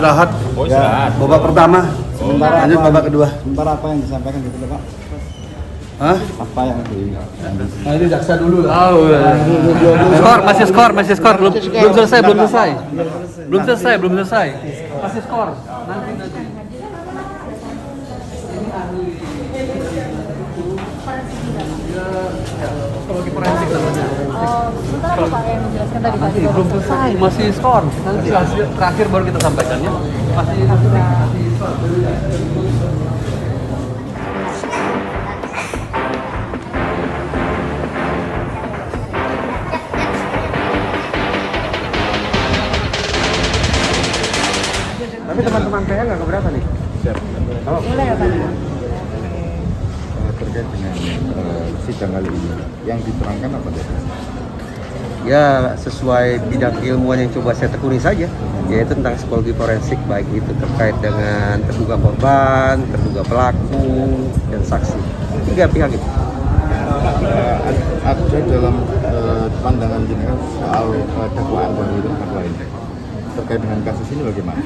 istirahat. Oh, istirahat. Babak pertama. Lanjut babak kedua. Sementara apa yang disampaikan gitu Pak? Hah? Apa yang Nah ini jaksa dulu lah. Oh, masih skor, belum selesai. Masih skor. Nanti. Psikologi forensik namanya. Sebentar Pak yang menjelaskan tadi Pak. Belum selesai, masih skor. Nanti hasil terakhir baru kita sampaikan ya. Masih skor. Tapi teman-teman PL nggak keberatan nih? Siap. Boleh ya Pak? terkait dengan sidang kali ini yang diterangkan apa tadi? Ya sesuai bidang ilmuwan yang coba saya tekuni saja, yaitu tentang psikologi forensik, baik itu terkait dengan terduga korban, terduga pelaku, dan saksi. 3 pihak itu. Ada dalam pandangan jenengan soal dakwaan baru lain terkait dengan kasus ini bagaimana?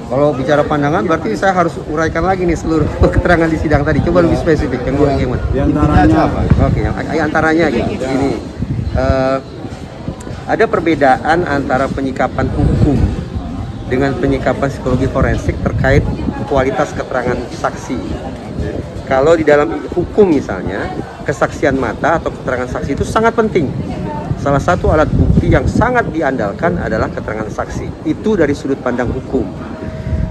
Kalau bicara pandangan berarti saya harus uraikan lagi nih seluruh keterangan di sidang tadi. Coba lebih spesifik yang gimana? Intinya apa? Oke, yang antaranya gitu. Ini ada perbedaan antara penyikapan hukum dengan penyikapan psikologi forensik terkait kualitas keterangan saksi. Kalau di dalam hukum misalnya, kesaksian mata atau keterangan saksi itu sangat penting. Salah satu alat bukti yang sangat diandalkan adalah keterangan saksi. Itu dari sudut pandang hukum.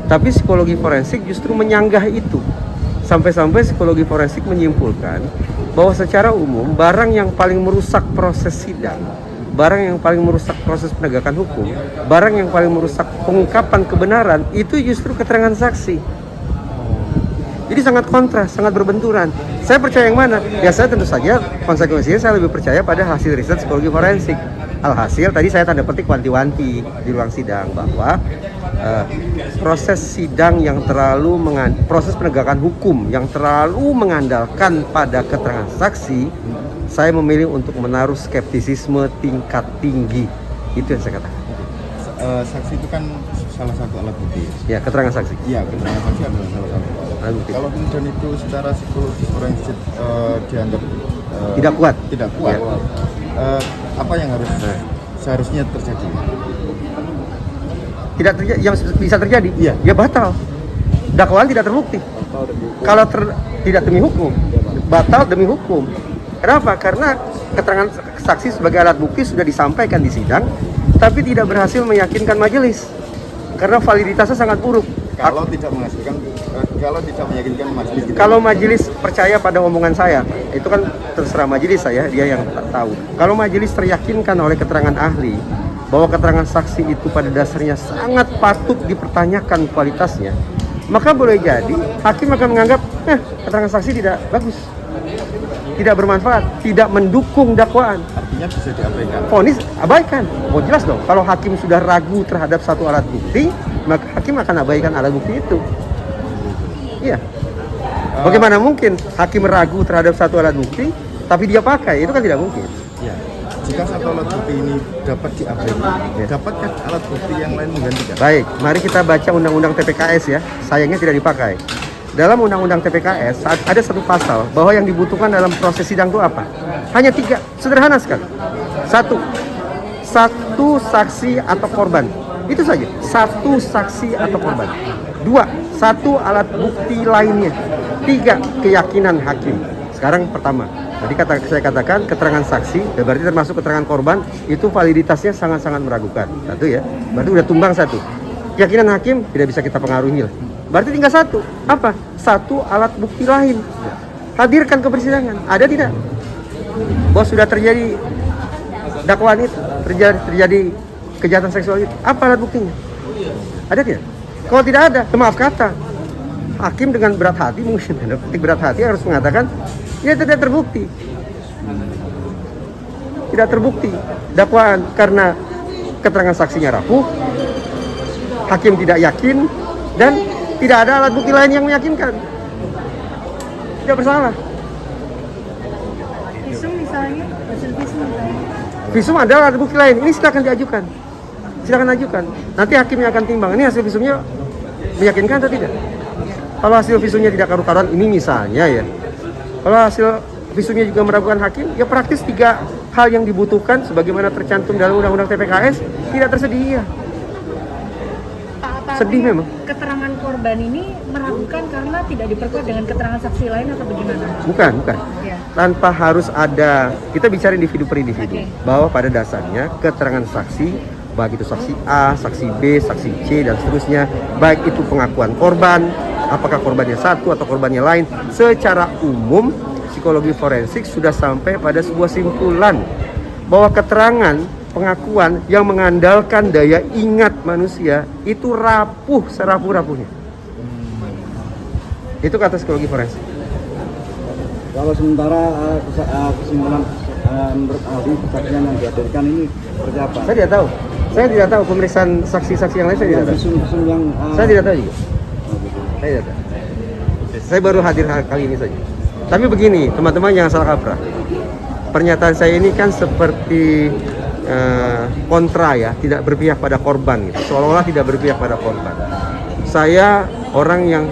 Tapi psikologi forensik justru menyanggah itu. Sampai-sampai psikologi forensik menyimpulkan bahwa secara umum barang yang paling merusak proses sidang, barang yang paling merusak proses penegakan hukum, barang yang paling merusak pengungkapan kebenaran itu justru keterangan saksi. Jadi sangat kontras, sangat berbenturan. Saya percaya yang mana? Ya saya tentu saja konsekuensinya saya lebih percaya pada hasil riset psikologi forensik. Alhasil tadi saya tanda petik wanti-wanti di ruang sidang bahwa proses sidang yang terlalu proses penegakan hukum yang terlalu mengandalkan pada keterangan saksi, saya memilih untuk menaruh skeptisisme tingkat tinggi. Itu yang saya katakan. Saksi itu kan salah satu alat bukti. Ya, keterangan saksi. Iya, keterangan saksi adalah salah satu alat bukti. Kalau kemudian itu secara psikologi forensik dianggap tidak kuat. Tidak kuat. Ya. Apa yang harus seharusnya terjadi? Tidak terjadi, yang bisa terjadi, iya. Ya batal. Dakwaan tidak terbukti. Kalau tidak demi hukum, batal demi hukum. Kenapa? Karena keterangan saksi sebagai alat bukti sudah disampaikan di sidang, tapi tidak berhasil meyakinkan majelis karena validitasnya sangat buruk. Kalau tidak menghasilkan, kalau tidak meyakinkan majelis. Kalau majelis percaya pada omongan saya, itu kan terserah majelis saya, dia yang tahu. Kalau majelis teryakinkan oleh keterangan ahli bahwa keterangan saksi itu pada dasarnya sangat patut dipertanyakan kualitasnya, maka boleh jadi hakim akan menganggap keterangan saksi tidak bagus, tidak bermanfaat, tidak mendukung dakwaan. Artinya bisa diabaikan. Vonis abaikan. Oh jelas dong. Kalau hakim sudah ragu terhadap satu alat bukti, maka hakim akan abaikan alat bukti itu. Iya. Bagaimana mungkin hakim ragu terhadap satu alat bukti, tapi dia pakai? Itu kan tidak mungkin. Ya. Jika satu alat bukti ini dapat diabaikan, dapatkah alat bukti yang lain menggantikan? Baik, mari kita baca undang-undang TPKS ya. Sayangnya tidak dipakai. Dalam undang-undang TPKS ada satu pasal bahwa yang dibutuhkan dalam proses sidang itu apa? Hanya 3, sederhana sekali. 1 saksi atau korban. Itu saja. 1 saksi atau korban. 2, 1 alat bukti lainnya. 3, keyakinan hakim. Sekarang pertama. Tadi saya katakan keterangan saksi, berarti termasuk keterangan korban, itu validitasnya sangat-sangat meragukan. 1 ya. Berarti udah tumbang 1. Keyakinan hakim tidak bisa kita pengaruhi lah. Berarti tinggal 1. Apa? 1 alat bukti lain. Hadirkan ke persidangan. Ada tidak? Bahwa sudah terjadi dakwaan itu, terjadi kejahatan seksual itu. Apa alat buktinya? Ada tidak? Kalau tidak ada, maaf kata, hakim dengan berat hati, mungkin berat hati harus mengatakan ini tidak terbukti. Tidak terbukti dakwaan karena keterangan saksinya rapuh, hakim tidak yakin, dan tidak ada alat bukti lain yang meyakinkan. Tidak bersalah. Visum misalnya, hasil visum misalnya. Visum adalah alat bukti lain. Ini silakan diajukan. silakan ajukan. Nanti hakimnya akan timbang. Ini hasil visumnya meyakinkan atau tidak? Kalau hasil visumnya tidak karu-karuan, ini misalnya ya. Kalau hasil visumnya juga meragukan hakim, ya praktis 3 hal yang dibutuhkan sebagaimana tercantum dalam Undang-Undang TPKS tidak tersedia. Pak, Sedih memang. keterangan korban ini meragukan karena tidak diperkuat dengan keterangan saksi lain atau bagaimana? Bukan. Ya. Tanpa harus ada, kita bicara individu per individu. Oke. Bahwa pada dasarnya keterangan saksi, baik itu saksi A, saksi B, saksi C, dan seterusnya, baik itu pengakuan korban, apakah korbannya satu atau korbannya lain, secara umum psikologi forensik sudah sampai pada sebuah simpulan bahwa keterangan pengakuan yang mengandalkan daya ingat manusia itu rapuh serapuh-rapuhnya. Itu kata psikologi forensik. Kalau sementara kesimpulan menurut ahli kesaksian yang dihadirkan ini seperti apa? Saya tidak tahu pemeriksaan saksi-saksi yang lain, saya tidak tahu. Visum yang Saya tidak tahu juga. Saya tidak tahu. Saya baru hadir kali ini saja. Tapi begini, teman-teman jangan salah kaprah. Pernyataan saya ini kan seperti kontra ya, tidak berpihak pada korban gitu. Seolah-olah tidak berpihak pada korban. Saya orang yang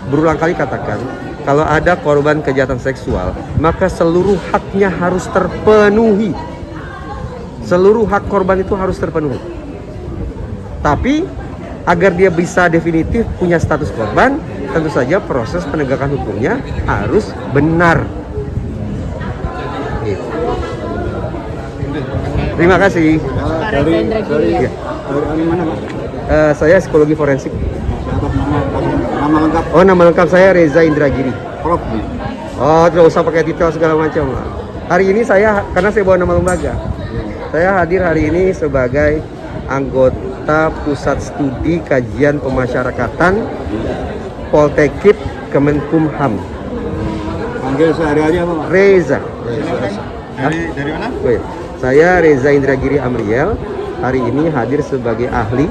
berulang kali katakan, kalau ada korban kejahatan seksual, maka seluruh haknya harus terpenuhi. Seluruh hak korban itu harus terpenuhi. Tapi agar dia bisa definitif punya status korban, tentu saja proses penegakan hukumnya harus benar. Gitu. Terima kasih. Pak Reza Indragiri. Ya. dari mana Pak? Saya psikologi forensik. Atas nama lengkap Oh, nama lengkap saya Reza Indragiri. Prof. Oh, tidak usah pakai titel segala macam. Hari ini karena saya bawa nama lembaga, saya hadir hari ini sebagai anggota Pusat Studi Kajian Pemasyarakatan Poltekip Kemenkumham. Panggil sehari-hari apa Pak? Reza. Dari mana? Oh, ya. Saya Reza Indragiri Amriel. Hari ini hadir sebagai ahli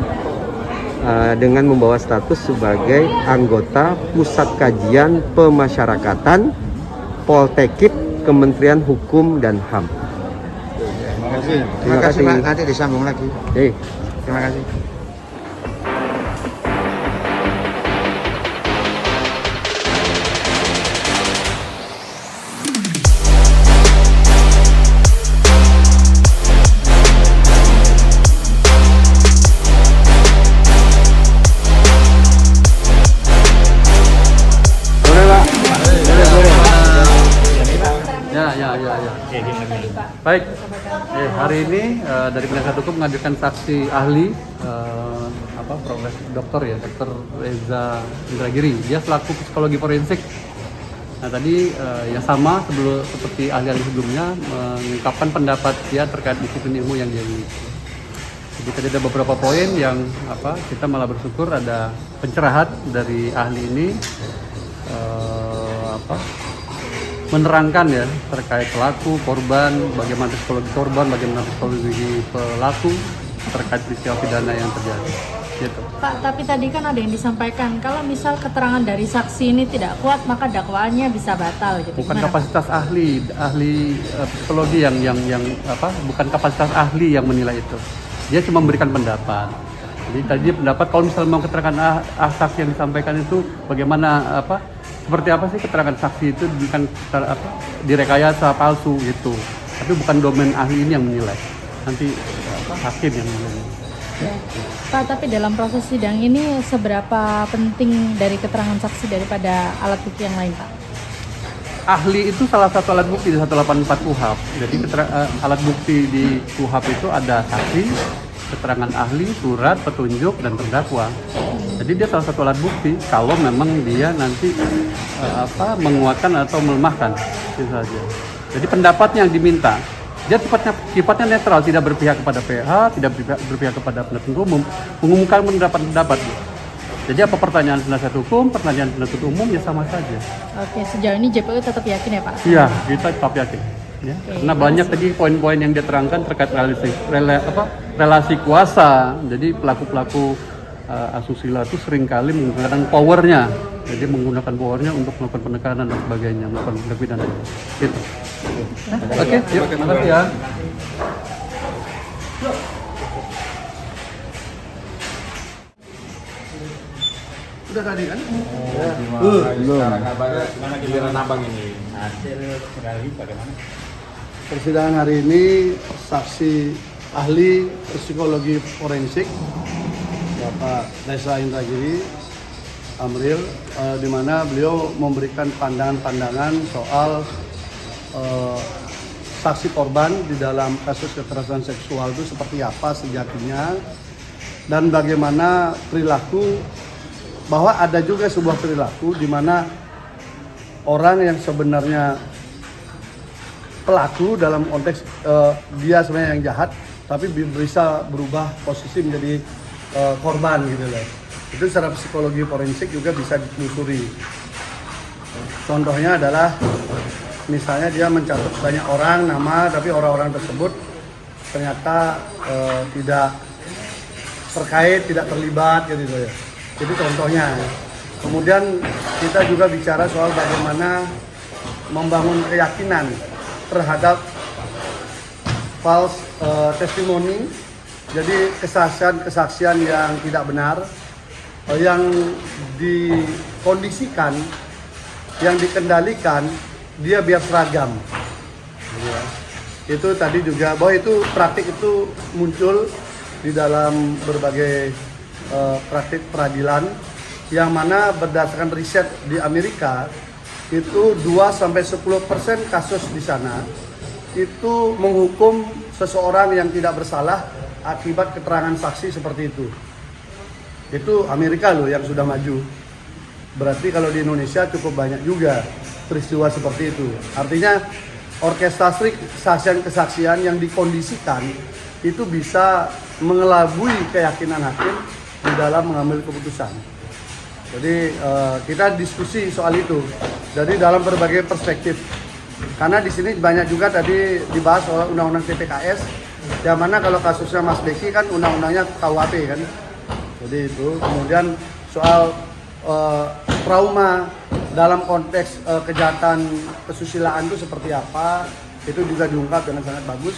dengan membawa status sebagai anggota Pusat Kajian Pemasyarakatan Poltekip Kementerian Hukum dan HAM. Terima kasih Pak. Nanti disambung lagi. Terima kasih. Ya. Baik. Hari ini dari penasihat hukum menghadirkan saksi ahli Profesor Doktor Reza Indragiri. Dia selaku psikologi forensik. Nah tadi yang sama seperti ahli-ahli sebelumnya mengungkapkan pendapat dia terkait disiplin ilmu yang dia miliki. Jadi tadi ada beberapa poin yang kita malah bersyukur ada pencerahan dari ahli ini menerangkan ya terkait pelaku, korban, bagaimana psikologi korban, bagaimana psikologi pelaku terkait peristiwa pidana yang terjadi. Gitu. Pak, tapi tadi kan ada yang disampaikan kalau misal keterangan dari saksi ini tidak kuat maka dakwaannya bisa batal gitu. Bukan Gimana, kapasitas ahli psikologi yang bukan kapasitas ahli yang menilai itu. Dia cuma memberikan pendapat. Jadi tadi pendapat kalau misalnya mau keterangan saksi yang disampaikan itu bagaimana seperti apa sih keterangan saksi itu bukan direkayasa palsu gitu. Tapi bukan domain ahli ini yang menilai. Nanti hakim yang menilai. Ya. Pak, tapi dalam proses sidang ini seberapa penting dari keterangan saksi daripada alat bukti yang lain, Pak? Ahli itu salah satu alat bukti di 184 KUHP. Jadi alat bukti di KUHP itu ada saksi, keterangan ahli, surat, petunjuk, dan terdakwa. Jadi dia salah satu alat bukti kalau memang dia nanti menguatkan atau melemahkan itu saja. Jadi pendapatnya yang diminta. Dia sifatnya netral, tidak berpihak kepada PH, tidak berpihak kepada penuntut umum, mengumumkan pendapat. Jadi apa pertanyaan penasihat hukum, pertanyaan penuntut umum ya sama saja. Oke, sejauh ini JPU tetap yakin ya Pak? Iya, kita tetap yakin. Ya. Karena banyak tadi poin-poin yang dia terangkan terkait relasi kuasa. Jadi pelaku-pelaku asusila itu seringkali menggunakan powernya. Jadi menggunakan powernya untuk melakukan penekanan dan sebagainya, melakukan tindak pidana. Gitu. Oke, yuk, terima kasih ya. sudah tadi kan? Gimana giliran abang ini? Hasil sekali bagaimana? Persidangan hari ini saksi ahli psikologi forensik Bapak Reza Indragiri Amril, di mana beliau memberikan pandangan-pandangan soal saksi korban di dalam kasus kekerasan seksual itu seperti apa sejatinya, dan bagaimana perilaku, bahwa ada juga sebuah perilaku di mana orang yang sebenarnya pelaku dalam konteks dia sebenarnya yang jahat, tapi bisa berubah posisi menjadi korban gitu loh. Itu secara psikologi forensik juga bisa ditelusuri. Contohnya adalah misalnya dia mencatat banyak orang nama, tapi orang-orang tersebut ternyata tidak terkait, tidak terlibat gitu ya. Itu contohnya. Kemudian kita juga bicara soal bagaimana membangun keyakinan terhadap false testimony, jadi kesaksian yang tidak benar, yang dikondisikan, yang dikendalikan, dia biar seragam. Itu tadi juga bahwa itu praktik itu muncul di dalam berbagai praktik peradilan, yang mana berdasarkan riset di Amerika itu 2-10% kasus di sana itu menghukum seseorang yang tidak bersalah akibat keterangan saksi seperti itu. Itu Amerika loh yang sudah maju. Berarti kalau di Indonesia cukup banyak juga peristiwa seperti itu. Artinya orkestrasi kesaksian yang dikondisikan itu bisa mengelabui keyakinan hakim di dalam mengambil keputusan. Jadi kita diskusi soal itu dari dalam berbagai perspektif. Karena di sini banyak juga tadi dibahas soal undang-undang TPKS, yang mana kalau kasusnya Mas Beki kan undang-undangnya KUHP kan. Jadi itu kemudian soal trauma dalam konteks kejahatan kesusilaan itu seperti apa, itu juga diungkap dengan sangat bagus.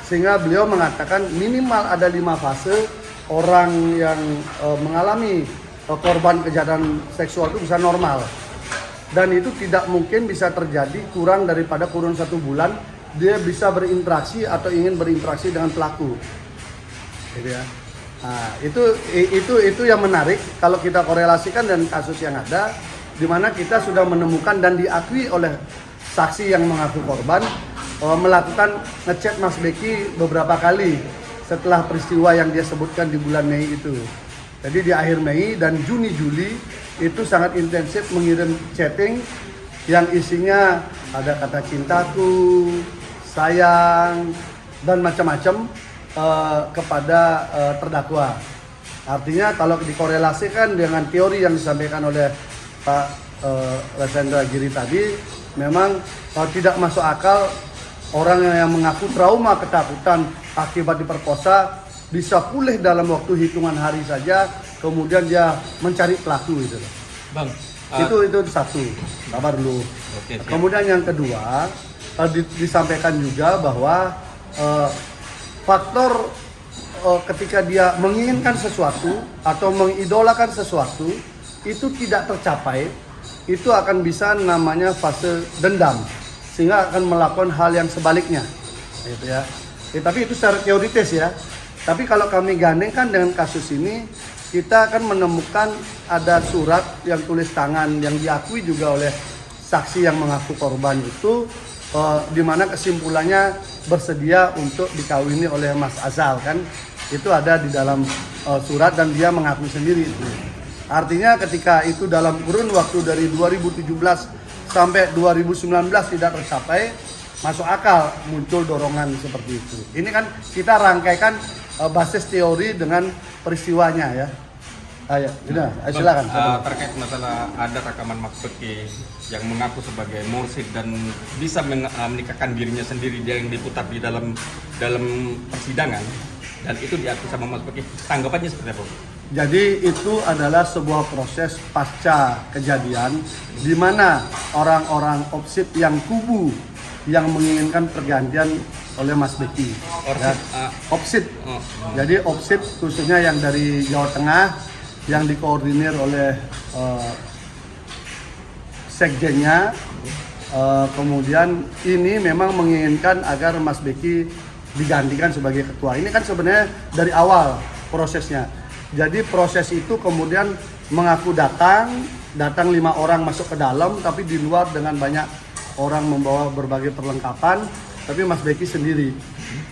Sehingga beliau mengatakan minimal ada 5 fase orang yang mengalami korban kejahatan seksual itu bisa normal. Dan itu tidak mungkin bisa terjadi kurang daripada kurun 1 bulan dia bisa berinteraksi atau ingin berinteraksi dengan pelaku. Gitu ya. Nah, itu yang menarik kalau kita korelasikan dengan kasus yang ada, di mana kita sudah menemukan dan diakui oleh saksi yang mengaku korban melakukan ngechat Mas Beki beberapa kali setelah peristiwa yang dia sebutkan di bulan Mei itu. Jadi di akhir Mei dan Juni-Juli itu sangat intensif mengirim chatting yang isinya ada kata cintaku, sayang, dan macam-macam kepada terdakwa. Artinya kalau dikorelasikan dengan teori yang disampaikan oleh Pak Reza Indragiri tadi, memang tidak masuk akal orang yang mengaku trauma ketakutan akibat diperkosa bisa pulih dalam waktu hitungan hari saja, kemudian dia mencari pelaku itu. Bang, itu satu, sabar dulu. Oke, siap. Kemudian yang kedua disampaikan juga bahwa faktor ketika dia menginginkan sesuatu atau mengidolakan sesuatu itu tidak tercapai, itu akan bisa namanya fase dendam, sehingga akan melakukan hal yang sebaliknya, gitu ya. Tapi itu secara teoritis ya. Tapi kalau kami gandengkan dengan kasus ini, kita akan menemukan ada surat yang tulis tangan yang diakui juga oleh saksi yang mengaku korban itu, di mana kesimpulannya bersedia untuk dikawini oleh Mas Azal kan. Itu ada di dalam surat dan dia mengakui sendiri itu. Artinya ketika itu dalam kurun waktu dari 2017 sampai 2019 tidak tercapai, masuk akal muncul dorongan seperti itu. Ini kan kita rangkaikan basis teori dengan peristiwanya ya. Ayo, sudah, silakan. Terkait masalah ada rekaman Mas Beki yang mengaku sebagai mursyid dan bisa menikahkan dirinya sendiri, dia yang diputar di dalam persidangan, dan itu diakui sama Mas Beki. Tanggapannya seperti apa? Jadi itu adalah sebuah proses pasca kejadian di mana orang-orang opsit yang kubu yang menginginkan pergantian oleh Mas Beki. Opsit. Jadi opsit khususnya yang dari Jawa Tengah yang dikoordinir oleh sekjennya. Kemudian ini memang menginginkan agar Mas Beki digantikan sebagai ketua. Ini kan sebenarnya dari awal prosesnya. Jadi proses itu kemudian mengaku datang 5 orang masuk ke dalam, tapi di luar dengan banyak orang membawa berbagai perlengkapan, tapi Mas Beki sendiri.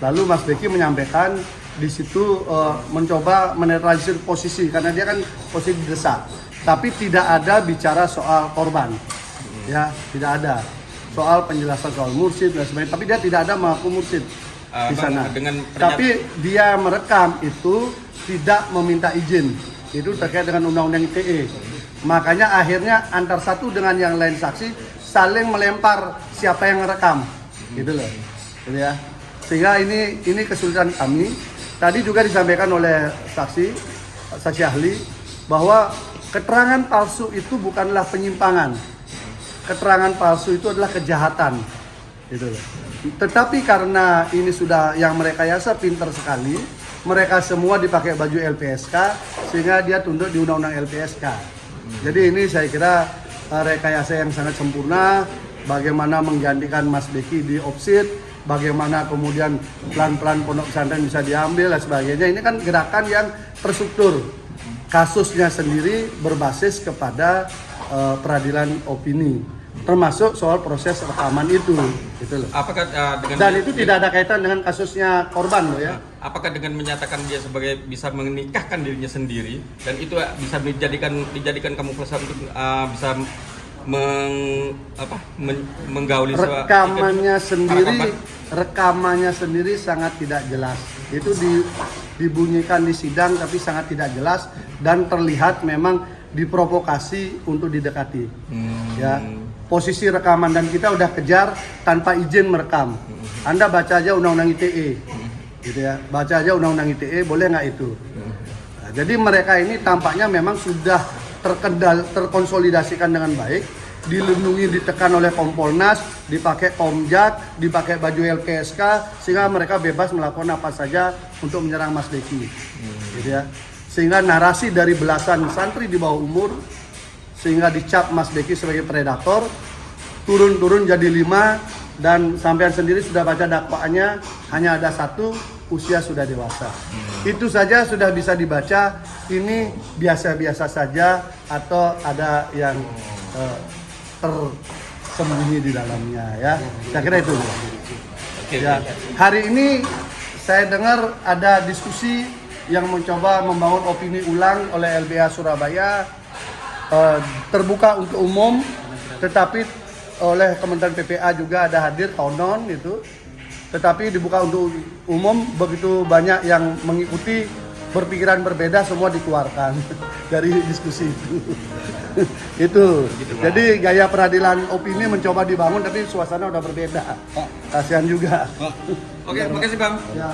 Lalu Mas Beki menyampaikan di situ mencoba menetralisir posisi karena dia kan posisi didesak, tapi tidak ada bicara soal korban. Ya, tidak ada soal penjelasan soal mursyid dan sebagainya, tapi dia tidak ada mengaku mursyid di sana. Tapi dia merekam itu tidak meminta izin, itu terkait dengan undang-undang ITE. Makanya akhirnya antar satu dengan yang lain saksi saling melempar siapa yang merekam, gitu loh, gitu ya. Sehingga ini kesulitan kami. Tadi juga disampaikan oleh saksi ahli bahwa keterangan palsu itu bukanlah penyimpangan. Keterangan palsu itu adalah kejahatan, gitu loh. Tetapi karena ini sudah yang merekayasa pintar sekali, mereka semua dipakai baju LPSK sehingga dia tunduk di undang-undang LPSK. Jadi ini saya kira rekayasa yang sangat sempurna, bagaimana menggantikan Mas Beki di OPSID, bagaimana kemudian pelan-pelan pondok pesantren bisa diambil dan sebagainya. Ini kan gerakan yang terstruktur, kasusnya sendiri berbasis kepada peradilan opini, termasuk soal proses rekaman itu, gitu loh. Apakah Dan itu tidak ada kaitan dengan kasusnya korban loh ya. Apakah dengan menyatakan dia sebagai bisa menikahkan dirinya sendiri dan itu bisa dijadikan kamuflase untuk bisa menggauli rekamannya sendiri sangat tidak jelas. Itu dibunyikan di sidang tapi sangat tidak jelas dan terlihat memang diprovokasi untuk didekati. Ya. Posisi rekaman dan kita udah kejar tanpa izin merekam. Anda baca aja undang-undang ITE. Gitu ya. Baca aja undang-undang ITE, boleh nggak itu? Nah, jadi mereka ini tampaknya memang sudah terkonsolidasikan dengan baik, dilindungi, ditekan oleh Kompolnas, dipakai Komjak, dipakai baju LPSK, sehingga mereka bebas melakukan apa saja untuk menyerang Mas Beki. Gitu ya. Sehingga narasi dari belasan santri di bawah umur, sehingga dicap Mas Beki sebagai predator, turun jadi 5, dan sampean sendiri sudah baca dakwaannya, hanya ada 1, usia sudah dewasa. Itu saja sudah bisa dibaca, ini biasa-biasa saja atau ada yang tersembunyi di dalamnya ya. Saya kira itu. Ya. Hari ini saya dengar ada diskusi yang mencoba membangun opini ulang oleh LBH Surabaya, terbuka untuk umum, tetapi oleh Kementerian PPA juga ada hadir konon itu, tetapi dibuka untuk umum, begitu banyak yang mengikuti, berpikiran berbeda semua dikeluarkan dari diskusi itu. Itu. Jadi gaya peradilan opini mencoba dibangun tapi suasana udah berbeda. Kasihan juga. Oke, makasih Bang. Ya.